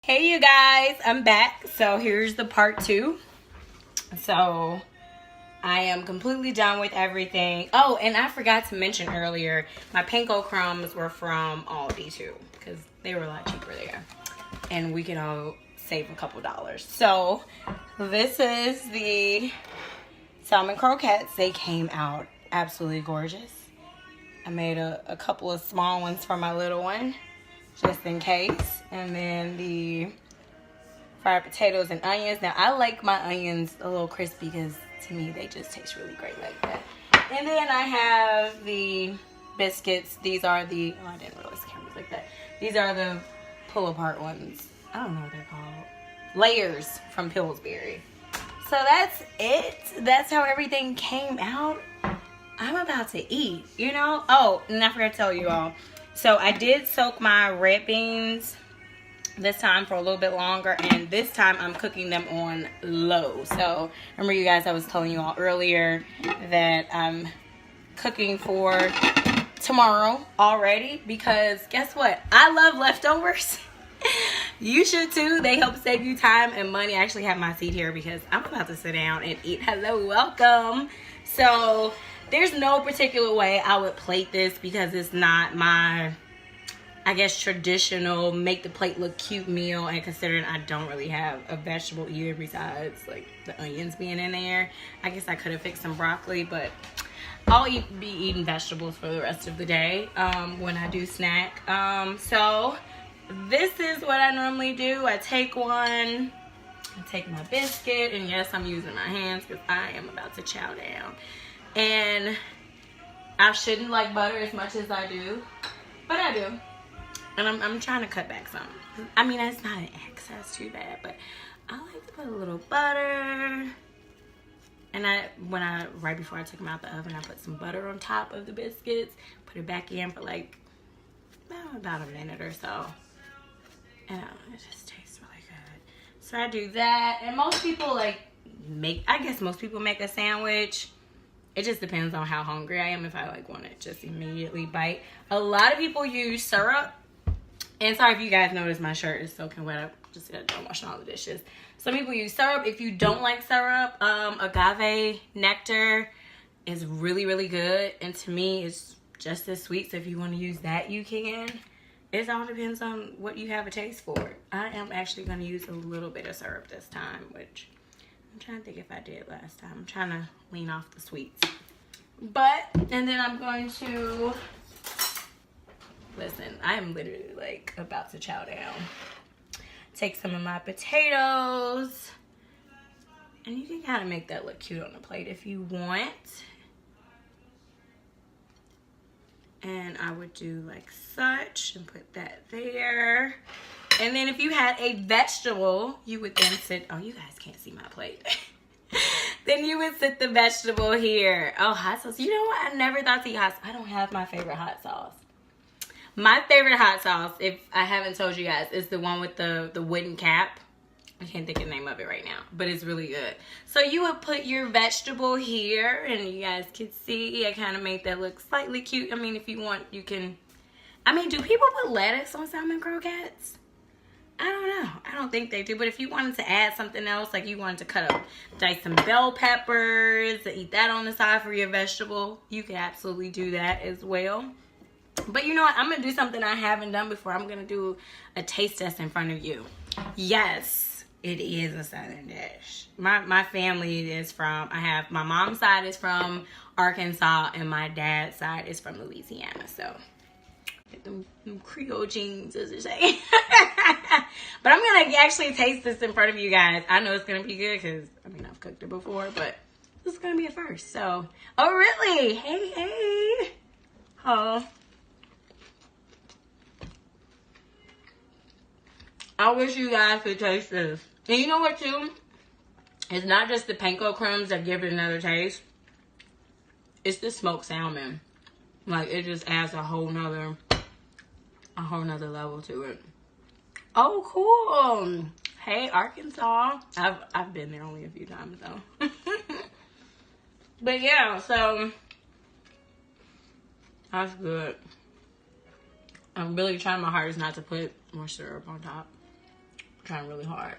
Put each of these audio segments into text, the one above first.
Hey you guys, I'm back. So here's the part 2. So I am completely done with everything. Oh, and I forgot to mention earlier, my panko crumbs were from Aldi too, because they were a lot cheaper there. And we can all save a couple dollars. So this is the salmon croquettes. They came out absolutely gorgeous. I made a couple of small ones for my little one, just in case. And then the fried potatoes and onions. Now, I like my onions a little crispy because to me, they just taste really great like that. And then I have the biscuits. These are the, oh, I didn't realize the camera was like that. These are the pull apart ones. I don't know what they're called. Layers from Pillsbury. So that's it. That's how everything came out. I'm about to eat, you know? Oh, and I forgot to tell you all. So I did soak my red beans this time for a little bit longer, and this time I'm cooking them on low. So remember you guys, I was telling you all earlier that I'm cooking for tomorrow already, because guess what? I love leftovers. You should too. They help save you time and money. I actually have my seat here because I'm about to sit down and eat. Hello, welcome. So there's no particular way I would plate this because it's not my, I guess, traditional make the plate look cute meal, and considering I don't really have a vegetable either besides like the onions being in there, I guess I could have fixed some broccoli, but I'll be eating vegetables for the rest of the day when I do snack. So this is what I normally do. I take one, I take my biscuit, and yes, I'm using my hands because I am about to chow down. And I shouldn't like butter as much as I do, but I do. And I'm trying to cut back some. I mean, it's not an excess too bad, but I like to put a little butter. And right before I took them out the oven, I put some butter on top of the biscuits, put it back in for like about a minute or so. And it just tastes really good. So I do that. And most people I guess most people make a sandwich. It just depends on how hungry I am, if I want to just immediately bite. A lot of people use syrup. And sorry if you guys notice my shirt is soaking wet. I just got done washing all the dishes. Some people use syrup. If you don't like syrup, agave nectar is really, really good. And to me, it's just as sweet. So if you want to use that, you can. It all depends on what you have a taste for. I am actually going to use a little bit of syrup this time, which I'm trying to think if I did last time. I'm trying to lean off the sweets. And then I'm going to, listen, I am literally about to chow down. Take some of my potatoes. And you can kind of make that look cute on the plate if you want. And I would do like such and put that there. And then if you had a vegetable, you would then sit, oh, you guys can't see my plate. Then you would sit the vegetable here. Oh, hot sauce. You know what? I never thought to eat hot sauce. I don't have my favorite hot sauce. My favorite hot sauce, if I haven't told you guys, is the one with the wooden cap. I can't think of the name of it right now, but it's really good. So you would put your vegetable here, and you guys can see I kind of made that look slightly cute. I mean, if you want, you can. I mean, do people put lettuce on salmon croquettes? I don't know. I don't think they do. But if you wanted to add something else, like you wanted to dice some bell peppers, and eat that on the side for your vegetable, you can absolutely do that as well. But you know what? I'm going to do something I haven't done before. I'm going to do a taste test in front of you. Yes. It is a Southern dish. My family is from, my mom's side is from Arkansas and my dad's side is from Louisiana. So, get them Creole genes, as they say. But I'm going to actually taste this in front of you guys. I know it's going to be good because, I mean, I've cooked it before, but this is going to be a first. So, oh, really? Hey. Oh. I wish you guys could taste this. And you know what, too? It's not just the panko crumbs that give it another taste. It's the smoked salmon. Like, it just adds a whole nother level to it. Oh, cool. Hey, Arkansas. I've been there only a few times, though. But, yeah, so that's good. I'm really trying my hardest not to put more syrup on top. trying really hard.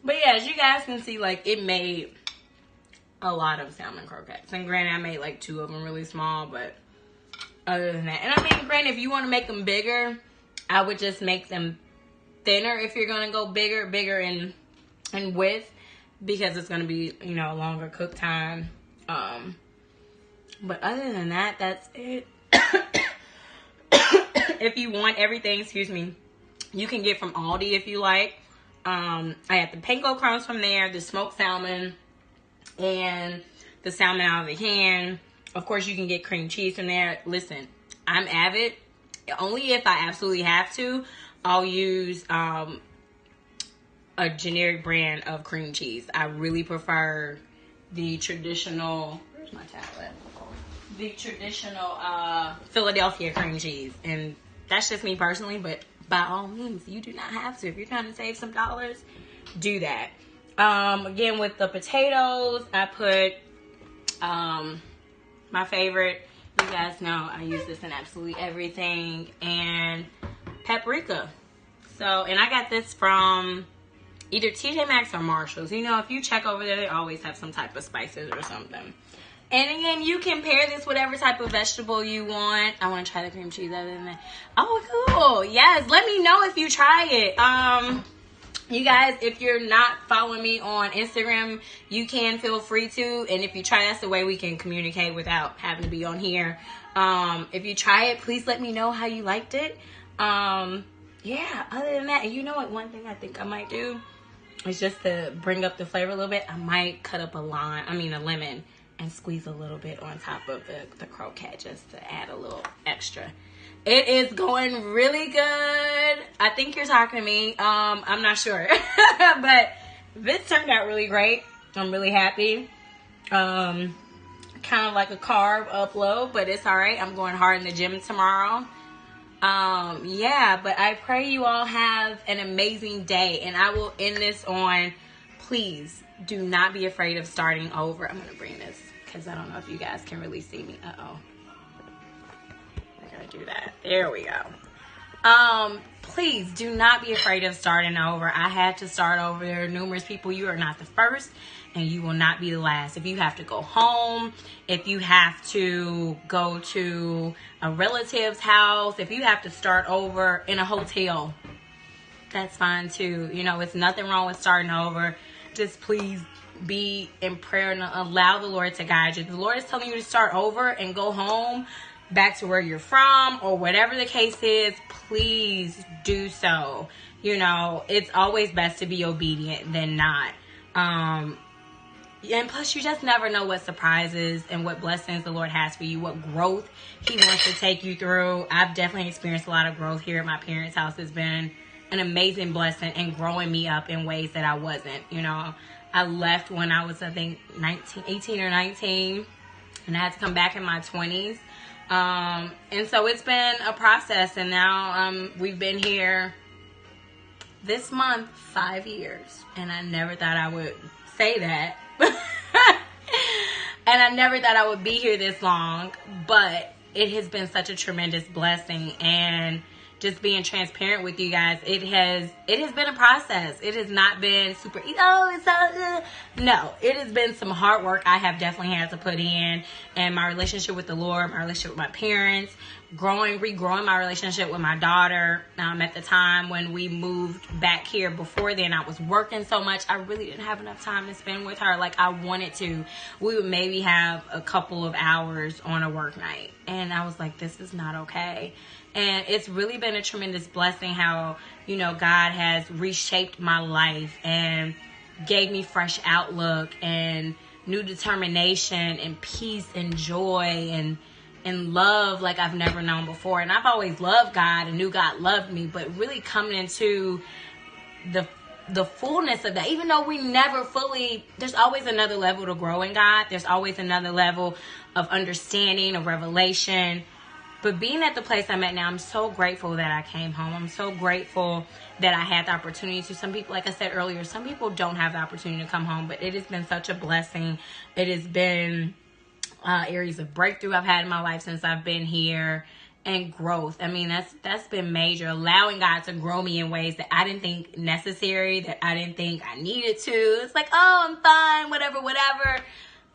But yeah, as you guys can see, like, it made a lot of salmon croquettes. And granted, I made like 2 of them really small, but other than that. And I mean, granted, if you want to make them bigger, I would just make them thinner if you're going to go bigger in width, because it's going to be, you know, a longer cook time. But other than that, that's it. If you want everything, excuse me, you can get from Aldi if you like. I had the panko crumbs from there, the smoked salmon, and the salmon out of the can. Of course, you can get cream cheese from there. Listen, I'm avid. Only if I absolutely have to, I'll use a generic brand of cream cheese. I really prefer the traditional, where's my tablet? The traditional Philadelphia cream cheese. And that's just me personally, but by all means, you do not have to. If you're trying to save some dollars, do that. Again, with the potatoes, I put my favorite, you guys know I use this in absolutely everything, and paprika. So, and I got this from either TJ Maxx or Marshall's. You know, if you check over there, they always have some type of spices or something. And again, you can pair this with whatever type of vegetable you want. I want to try the cream cheese other than that. Oh, cool. Yes, let me know if you try it. You guys, if you're not following me on Instagram, you can feel free to. And if you try, that's the way we can communicate without having to be on here. If you try it, please let me know how you liked it. Yeah, other than that, and you know what, one thing I think I might do is just to bring up the flavor a little bit. I might cut up a lemon, and squeeze a little bit on top of the croquette just to add a little extra. It is going really good. I think you're talking to me. I'm not sure. But this turned out really great. I'm really happy. Kind of like a carb upload, but it's all right. I'm going hard in the gym tomorrow. Yeah, but I pray you all have an amazing day. And I will end this on, please do not be afraid of starting over. I'm going to bring this because I don't know if you guys can really see me. Uh-oh. Do that. There we go. Please do not be afraid of starting over. I had to start over. There are numerous people. You are not the first, and you will not be the last. If you have to go home, if you have to go to a relative's house, if you have to start over in a hotel, that's fine too. You know, it's nothing wrong with starting over. Just please be in prayer and allow the Lord to guide you. If the Lord is telling you to start over and go home, back to where you're from, or whatever the case is, please do so. You know, it's always best to be obedient than not. And plus, you just never know what surprises and what blessings the Lord has for you, what growth He wants to take you through. I've definitely experienced a lot of growth here at my parents' house. It's been an amazing blessing and growing me up in ways that I wasn't. You know, I left when I was, I think, 18 or 19, and I had to come back in my 20s. And so it's been a process, and now we've been here this month 5 years, and I never thought I would say that. And I never thought I would be here this long, but it has been such a tremendous blessing. And just being transparent with you guys, it has been a process. It has not been super, no, it has been some hard work I have definitely had to put in. And my relationship with the Lord, my relationship with my parents, regrowing my relationship with my daughter. At the time when we moved back here, before then I was working so much, I really didn't have enough time to spend with her like I wanted to. We would maybe have a couple of hours on a work night, and I was like, this is not okay. And it's really been a tremendous blessing how, you know, God has reshaped my life and gave me fresh outlook and new determination and peace and joy and love like I've never known before. And I've always loved God and knew God loved me, but really coming into the fullness of that, even though we never fully, there's always another level to grow in God. There's always another level of understanding, of revelation. But being at the place I'm at now, I'm so grateful that I came home. I'm so grateful that I had the opportunity to. Some people, like I said earlier, some people don't have the opportunity to come home, but it has been such a blessing. It has been areas of breakthrough I've had in my life since I've been here. and growth. I mean, that's been major. Allowing God to grow me in ways that I didn't think necessary, that I didn't think I needed to. It's like, oh, I'm fine, whatever.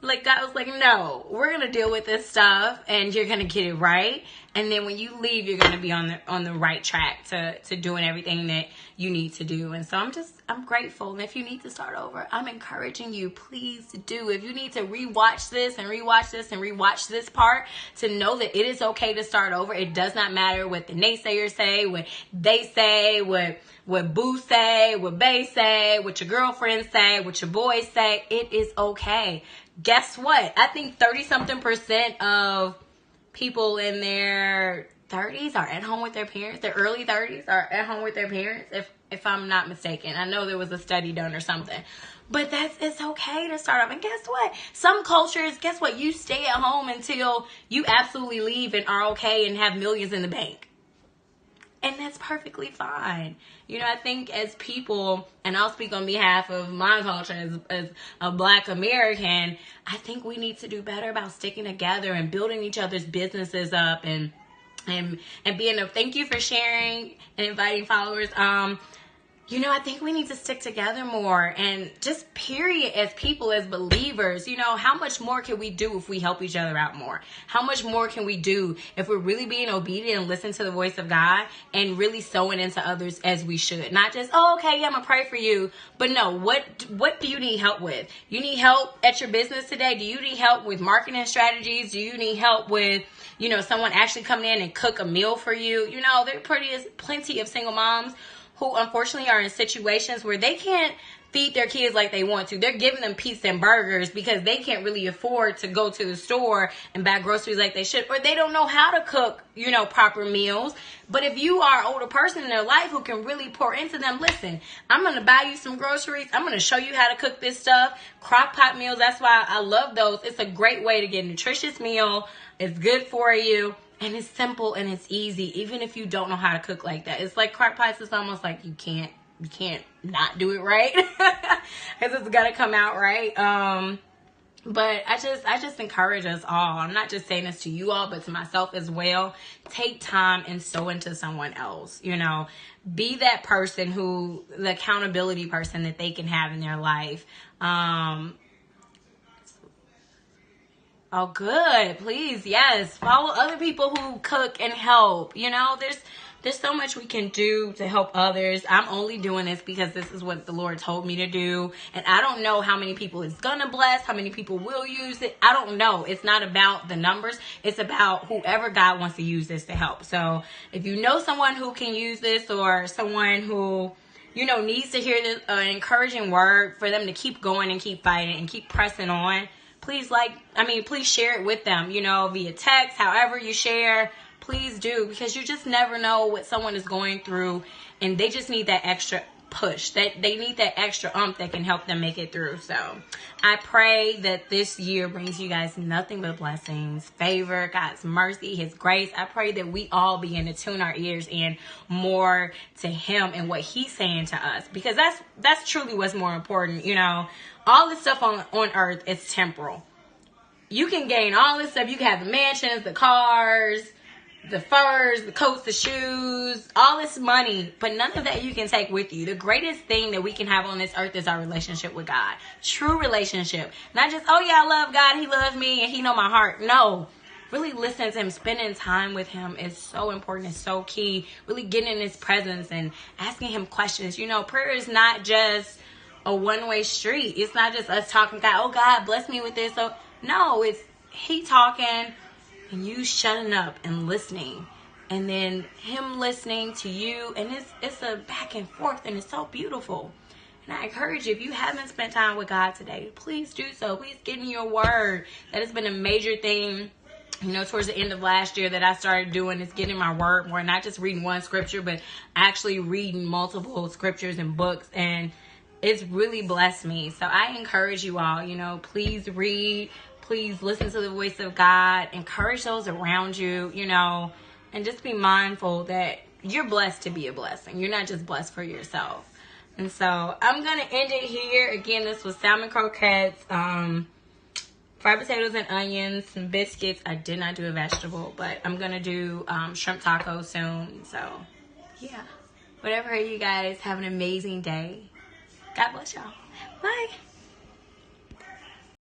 Like, God was like, no, we're going to deal with this stuff and you're going to get it right. And then when you leave, you're going to be on the right track to doing everything that you need to do. And so I'm grateful. And if you need to start over, I'm encouraging you, please do. If you need to rewatch this and rewatch this part to know that it is okay to start over. It does not matter what the naysayers say, what they say, what boo say, what bae say, what your girlfriends say, what your boys say. It is okay. Guess what? I think 30-something% of people in their 30s are at home with their parents. Their early 30s are at home with their parents, if I'm not mistaken. I know there was a study done or something. But it's okay to start off. And guess what? Some cultures, you stay at home until you absolutely leave and are okay and have millions in the bank. And that's perfectly fine. You know, I think as people, and I'll speak on behalf of my culture as a Black American, I think we need to do better about sticking together and building each other's businesses up and being a thank you for sharing and inviting followers. You know, I think we need to stick together more and just period as people, as believers. You know, how much more can we do if we help each other out more? How much more can we do if we're really being obedient and listen to the voice of God and really sowing into others as we should? Not just, oh, okay, yeah, I'm going to pray for you. But no, what do you need help with? You need help at your business today? Do you need help with marketing strategies? Do you need help with, you know, someone actually coming in and cook a meal for you? You know, there are plenty of single moms who unfortunately are in situations where they can't feed their kids like they want to. They're giving them pizza and burgers because they can't really afford to go to the store and buy groceries like they should, or they don't know how to cook, you know, proper meals. But if you are an older person in their life who can really pour into them, listen, I'm going to buy you some groceries. I'm going to show you how to cook this stuff. Crock pot meals, that's why I love those. It's a great way to get a nutritious meal. It's good for you. And it's simple and it's easy, even if you don't know how to cook like that. It's like crock pots. It's almost like you can't not do it right because it's got to come out right. But I just encourage us all. I'm not just saying this to you all, but to myself as well. Take time and sow into someone else. You know, be that person the accountability person that they can have in their life. Oh, good. Please. Yes. Follow other people who cook and help. You know, there's so much we can do to help others. I'm only doing this because this is what the Lord told me to do. And I don't know how many people it's going to bless, how many people will use it. I don't know. It's not about the numbers. It's about whoever God wants to use this to help. So if you know someone who can use this, or someone who, you know, needs to hear this, an encouraging word for them to keep going and keep fighting and keep pressing on, please share it with them, you know, via text, however you share, please do, because you just never know what someone is going through and they just need that extra push, that they need that extra that can help them make it through. So I pray that this year brings you guys nothing but blessings, favor, God's mercy, his grace. I pray that we all begin to tune our ears in more to him and what he's saying to us, because that's truly what's more important. You know, all this stuff on earth is temporal. You can gain all this stuff. You can have the mansions, the cars, the furs, the coats, the shoes, all this money, but none of that you can take with you. The greatest thing that we can have on this earth is our relationship with God. True relationship. Not just, oh yeah, I love God, he loves me, and he know my heart. No. Really listening to him, spending time with him is so important. It's so key. Really getting in his presence and asking him questions. You know, prayer is not just a one-way street. It's not just us talking, God, oh God, bless me with this. So no, it's he talking and you shutting up and listening, and then him listening to you, and it's a back and forth, and it's so beautiful. And I encourage you, if you haven't spent time with God today, please do so. Please get in your word. That has been a major thing, you know, towards the end of last year that I started doing, is getting my word more, not just reading one scripture, but actually reading multiple scriptures and books, and it's really blessed me. So I encourage you all, you know, please read. Please listen to the voice of God. Encourage those around you, you know, and just be mindful that you're blessed to be a blessing. You're not just blessed for yourself. And so I'm going to end it here. Again, this was Salmon Croquettes fried potatoes and onions, some biscuits. I did not do a vegetable, but I'm gonna do shrimp tacos soon. So yeah, whatever. You guys have an amazing day. God bless y'all. Bye.